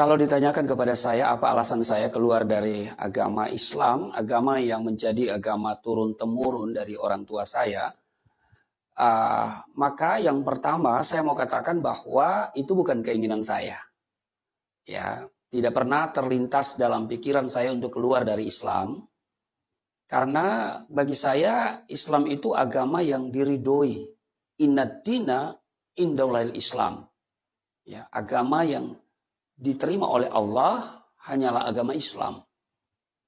Kalau ditanyakan kepada saya apa alasan saya keluar dari agama Islam, agama yang menjadi agama turun-temurun dari orang tua saya, maka yang pertama saya mau katakan bahwa itu bukan keinginan saya. Ya, tidak pernah terlintas dalam pikiran saya untuk keluar dari Islam. Karena bagi saya Islam itu agama yang diridhoi. Innad dina indallail Islam. Ya, agama yang diterima oleh Allah hanyalah agama Islam.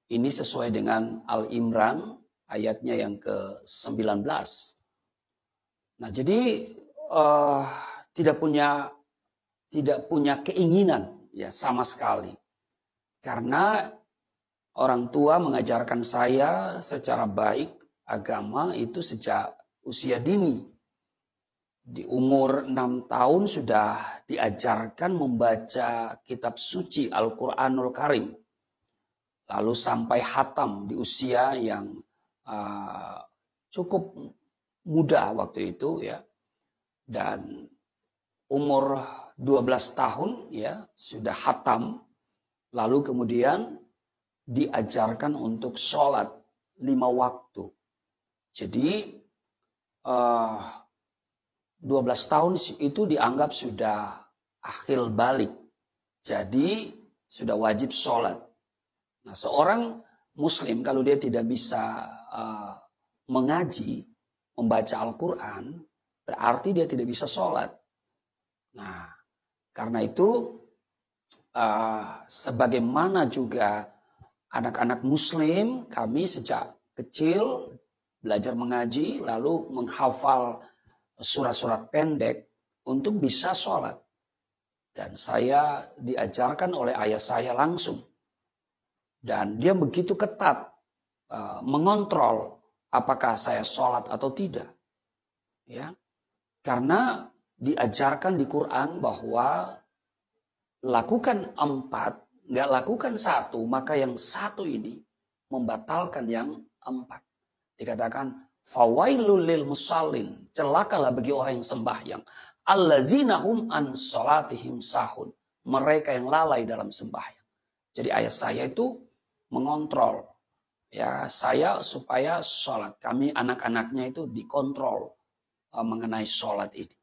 Ini sesuai dengan Al-Imran ayatnya yang ke-19. Nah, jadi tidak punya keinginan ya sama sekali. Karena orang tua mengajarkan saya secara baik agama itu sejak usia dini. Di umur 6 tahun sudah diajarkan membaca kitab suci Al-Quranul Karim. Lalu sampai hatam di usia yang cukup muda waktu itu ya. Dan umur 12 tahun ya sudah hatam. Lalu kemudian diajarkan untuk sholat 5 waktu. Jadi 12 tahun itu dianggap sudah akhil balik. Jadi sudah wajib sholat. Nah, seorang muslim kalau dia tidak bisa mengaji, membaca Al-Quran, berarti dia tidak bisa sholat. Nah, karena itu sebagaimana juga anak-anak muslim, kami sejak kecil belajar mengaji, lalu menghafal surat-surat pendek untuk bisa sholat. Dan saya diajarkan oleh ayah saya langsung. Dan dia begitu ketat mengontrol apakah saya sholat atau tidak. Ya, karena diajarkan di Quran bahwa lakukan 4, nggak lakukan 1, maka yang 1 ini membatalkan yang 4. Dikatakan fawailul lil musallin, celakalah bagi orang yang sembahyang, allazina hum an salatihim sahun, mereka yang lalai dalam sembahyang. Jadi ayah saya itu mengontrol ya saya supaya sholat. Kami anak-anaknya itu dikontrol mengenai sholat ini.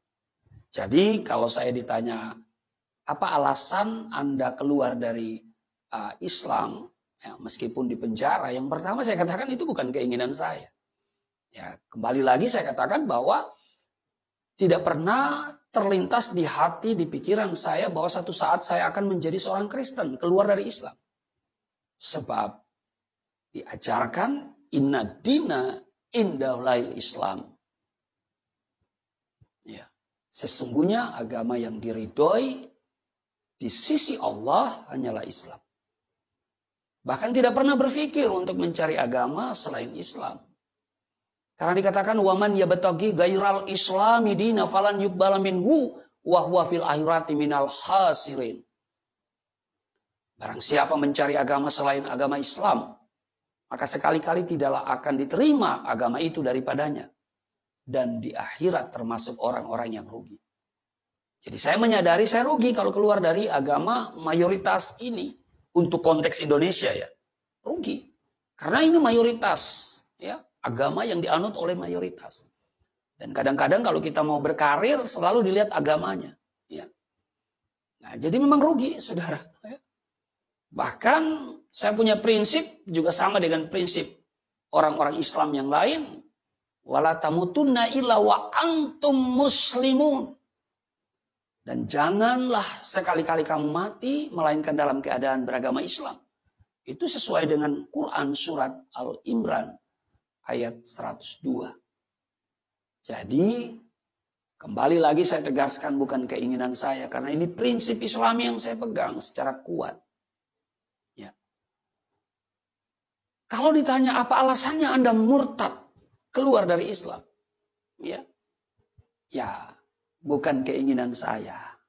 Jadi kalau saya ditanya apa alasan Anda keluar dari Islam ya, meskipun di penjara, yang pertama saya katakan itu bukan keinginan saya. Ya, kembali lagi saya katakan bahwa tidak pernah terlintas di hati, di pikiran saya bahwa satu saat saya akan menjadi seorang Kristen, keluar dari Islam. Sebab diajarkan inna dina indallail Islam. Ya, sesungguhnya agama yang diridhoi di sisi Allah hanyalah Islam. Bahkan tidak pernah berpikir untuk mencari agama selain Islam. Karena dikatakan waman yabtaghi ghairal islami dina falan yuqbala minhu wa huwa fil akhirati minal khasirin. Barang siapa mencari agama selain agama Islam, maka sekali-kali tidaklah akan diterima agama itu daripadanya. Dan di akhirat termasuk orang-orang yang rugi. Jadi saya menyadari saya rugi kalau keluar dari agama mayoritas ini. Untuk konteks Indonesia ya. Rugi. Karena ini mayoritas. Ya, agama yang dianut oleh mayoritas. Dan kadang-kadang kalau kita mau berkarir selalu dilihat agamanya. Ya. Nah, jadi memang rugi saudara. Ya. Bahkan saya punya prinsip juga sama dengan prinsip orang-orang Islam yang lain. Wala tamutunna illa wa antum muslimun. Dan janganlah sekali-kali kamu mati melainkan dalam keadaan beragama Islam. Itu sesuai dengan Quran surat Al-Imran ayat 102. Jadi kembali lagi saya tegaskan bukan keinginan saya. Karena ini prinsip Islam yang saya pegang secara kuat. Ya. Kalau ditanya apa alasannya Anda murtad keluar dari Islam. Ya. Ya. Bukan keinginan saya.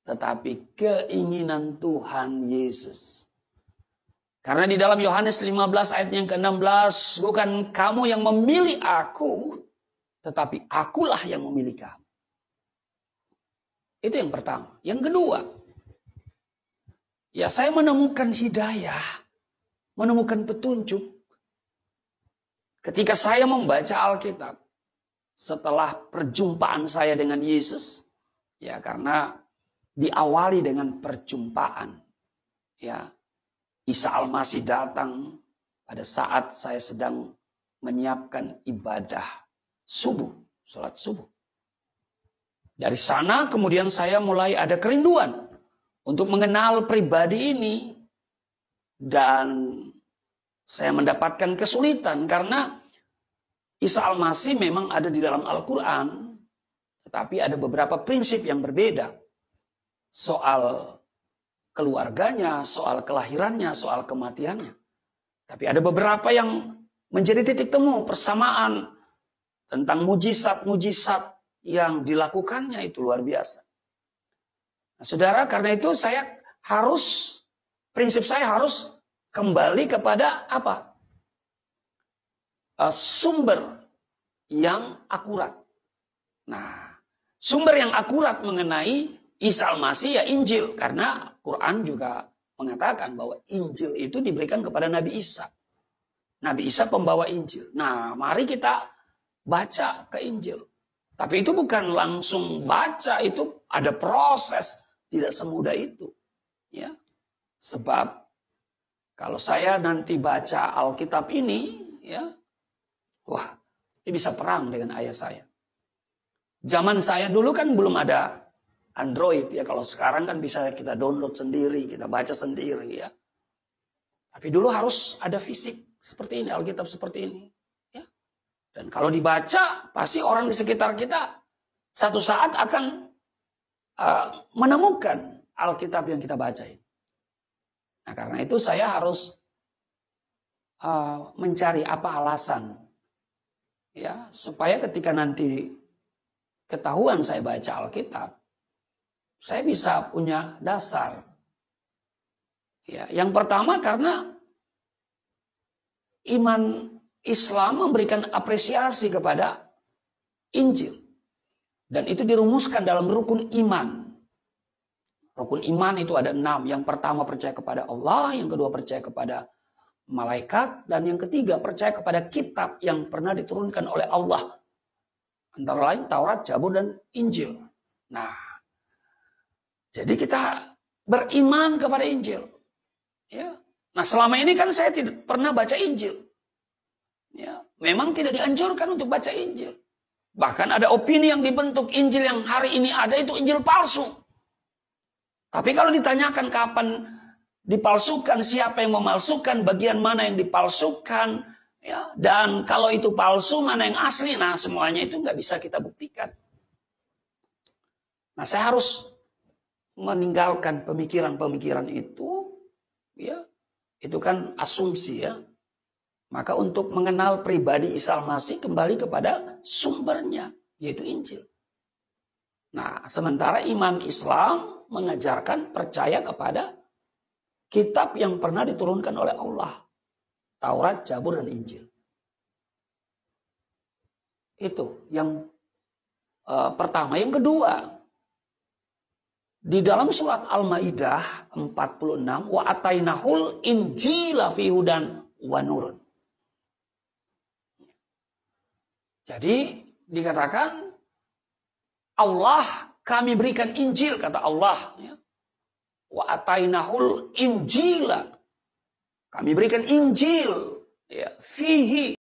Tetapi keinginan Tuhan Yesus. Karena di dalam Yohanes 15 ayat yang ke-16. Bukan kamu yang memilih aku. Tetapi akulah yang memilih kamu. Itu yang pertama. Yang kedua. ya saya menemukan hidayah, menemukan petunjuk ketika saya membaca Alkitab. Setelah perjumpaan saya dengan Yesus, ya karena diawali dengan perjumpaan. Ya, Isa Al-Masih datang pada saat saya sedang menyiapkan ibadah subuh, sholat subuh. Dari sana kemudian saya mulai ada kerinduan untuk mengenal pribadi ini. Dan saya mendapatkan kesulitan karena Isa Al-Masih memang ada di dalam Al-Quran. Tetapi ada beberapa prinsip yang berbeda. Soal keluarganya, soal kelahirannya, soal kematiannya. Tapi ada beberapa yang menjadi titik temu persamaan tentang mujizat-mujizat yang dilakukannya itu luar biasa. Nah, saudara, karena itu prinsip saya harus kembali kepada apa? Sumber yang akurat. Nah, sumber yang akurat mengenai Isa Al-Masih ya Injil. Karena Quran juga mengatakan bahwa Injil itu diberikan kepada Nabi Isa. Nabi Isa pembawa Injil. Nah, mari kita baca ke Injil. Tapi itu bukan langsung baca, itu ada proses. Tidak semudah itu. Ya. Sebab kalau saya nanti baca Alkitab ini, ya, wah, ini bisa perang dengan ayah saya. Zaman saya dulu kan belum ada Android ya. Kalau sekarang kan bisa kita download sendiri, kita baca sendiri ya. Tapi dulu harus ada fisik seperti ini, Alkitab seperti ini. Ya. Dan kalau dibaca, pasti orang di sekitar kita satu saat akan menemukan Alkitab yang kita baca ini. Nah, karena itu saya harus mencari apa alasan. Ya, supaya ketika nanti ketahuan saya baca Alkitab, saya bisa punya dasar. Ya, yang pertama karena iman Islam memberikan apresiasi kepada Injil. Dan itu dirumuskan dalam rukun iman. Rukun iman itu ada 6. Yang pertama percaya kepada Allah, yang kedua percaya kepada malaikat, dan yang ketiga percaya kepada kitab yang pernah diturunkan oleh Allah. Antara lain Taurat, Zabur, dan Injil. Nah, jadi kita beriman kepada Injil. Ya. Nah, selama ini kan saya tidak pernah baca Injil. Ya. Memang tidak dianjurkan untuk baca Injil. Bahkan ada opini yang dibentuk Injil yang hari ini ada itu Injil palsu. Tapi kalau ditanyakan kapan dipalsukan, siapa yang memalsukan, bagian mana yang dipalsukan, ya, dan kalau itu palsu, mana yang asli, nah semuanya itu nggak bisa kita buktikan. Nah, saya harus meninggalkan pemikiran-pemikiran itu, ya, itu kan asumsi ya. Maka untuk mengenal pribadi Isa Al-Masih kembali kepada sumbernya, yaitu Injil. Nah, sementara iman Islam mengajarkan percaya kepada kitab yang pernah diturunkan oleh Allah. Taurat, Zabur, dan Injil. Itu yang pertama. Yang kedua, di dalam surat Al-Maidah 46, wa atainahul injila fi hudan wa nur. Jadi dikatakan Allah kami berikan Injil, kata Allah. Ya. Wa atainahul injila. Kami berikan Injil. Ya. Fihi